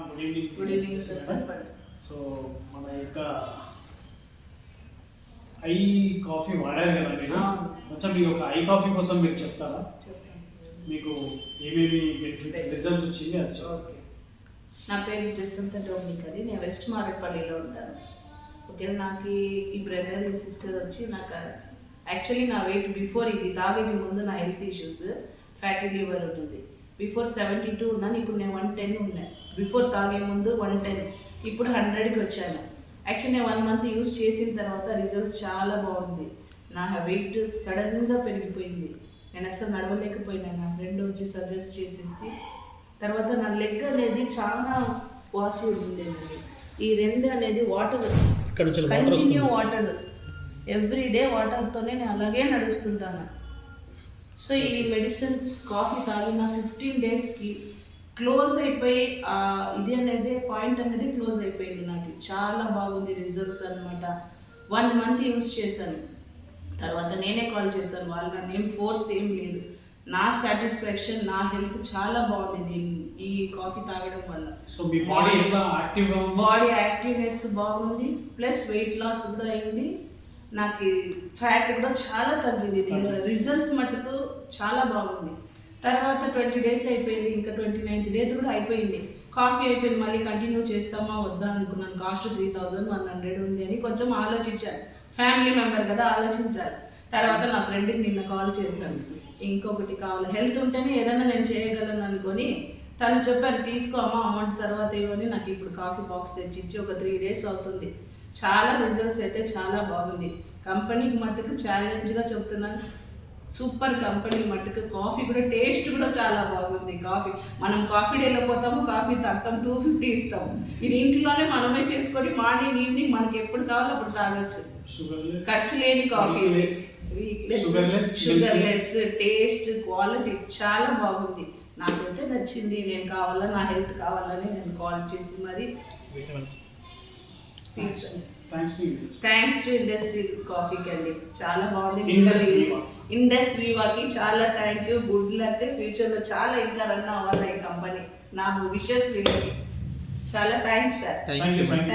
Good evening sir. చెప్పండి. So మన యొక్క ఐ కాఫీ వాడారు కదా మీరు, కొంచెం మీ యొక్క ఐ కాఫీ కోసం మీరు చెప్తారా? మీకు ఏమేమి రిజల్ట్స్ వచ్చింది అది? ఓకే, నా పేరు జసంత డోమినిక్ అని, నేను వెస్ట్ మారేపల్లిలో ఉంటాను. ఓకే, నాకు ఈ బ్రదర్ ఈ సిస్టర్ వచ్చి నాకు యాక్చువల్లీ నా వెయిట్ బిఫోర్ ఇది తాగే ముందు నా హెల్త్ ఇష్యూస్ ఫ్యాటీ లివర్ ఉంటుంది. బిఫోర్ 72 ఉన్నాను, ఇప్పుడు నేను 110 ఉన్నాను. బిఫోర్ తాగే ముందు 110, ఇప్పుడు 100కి వచ్చాను. యాక్చువల్లీ నేను 1 మంత్ యూజ్ చేసిన తర్వాత రిజల్ట్స్ చాలా బాగుంది. నా వెయిట్ సడన్గా పెరిగిపోయింది, నేను అసలు నడవలేకపోయినాను. నా ఫ్రెండ్ వచ్చి సజెస్ట్ చేసేసి తర్వాత నా లెగ్ అనేది చాలా వాసి ఉండేది. ఈ రెండు అనేది వాటర్ కంటిన్యూ వాటర్, ఎవ్రీడే వాటర్తోనే నేను అలాగే నడుస్తుంటాను. సో ఈ మెడిసిన్ కాఫీ తాగిన 15 డేస్కి క్లోజ్ అయిపోయి ఇది అనేది పాయింట్ అనేది క్లోజ్ అయిపోయింది. నాకు చాలా బాగుంది రిజల్ట్స్ అనమాట. 1 మంత్ యూజ్ చేశాను, తర్వాత నేనే కాల్ చేశాను. వాళ్ళ నేమ్ ఫోర్స్ ఏం లేదు, నా సాటిస్ఫాక్షన్, నా హెల్త్ చాలా బాగుంది ఈ కాఫీ తాగడం వల్ల. సో మీ బాడీ ఎట్లా యాక్టివ్గా ఉంది? బాడీ యాక్టివ్నెస్ బాగుంది, ప్లస్ వెయిట్ లాస్ కూడా అయింది. నాకు ఫ్యాట్ కూడా చాలా తగ్గింది. దీనివల్ల రిజల్ట్స్ మటుకు చాలా బాగుంది. తర్వాత 20 డేస్ అయిపోయింది, ఇంకా 29th డే కూడా అయిపోయింది. కాఫీ అయిపోయింది, మళ్ళీ కంటిన్యూ చేస్తామా వద్దా అనుకున్నాను. కాస్ట్ 3100 ఉంది అని కొంచెం ఆలోచించాను. ఫ్యామిలీ మెంబర్ కదా, ఆలోచించాలి. తర్వాత నా ఫ్రెండ్కి నిన్న కాల్ చేశాను, ఇంకొకటి కావాలి, హెల్త్ ఉంటేనే ఏదైనా నేను చేయగలను అనుకొని తను చెప్పారు, తీసుకో అమ్మ అమౌంట్ తర్వాత ఇవ్వని. నాకు ఇప్పుడు కాఫీ బాక్స్ తెచ్చిచ్చి ఒక 3 డేస్ అవుతుంది. చాలా రిజల్ట్స్ అయితే చాలా బాగుంది. కంపెనీకి మట్టుకు ఛాలెంజ్గా చెప్తున్నాను, సూపర్ కంపెనీ మట్టుకు. కాఫీ కూడా టేస్ట్ కూడా చాలా బాగుంది. కాఫీ మనం కాఫీ డేలో పోతాము, కాఫీ తాగుతాం, 250 ఇస్తాము. ఇది ఇంట్లోనే మనమే చేసుకొని మార్నింగ్ ఈవినింగ్ మనకి ఎప్పుడు కావాలో అప్పుడు తాగొచ్చు. ఖర్చు లేని కాఫీ, షుగర్లెస్, టేస్ట్, క్వాలిటీ చాలా బాగుంది. నాకైతే నచ్చింది. నేను కావాలా, నా హెల్త్ కావాలని నేను కాల్ చేసి మరి థ్యాంక్స్ టు ఇండస్ట్రీ కాఫీకి అండి, చాలా బాగుంది. ఇండస్ వీవాకి చాలా థ్యాంక్ యూ. గుడ్ లక్, ఫ్యూచర్లో చాలా ఇంకా రన్ అవ్వాలి ఈ కంపెనీ. నాకు విషెస్ చాలా thanks sir. Thank you brother.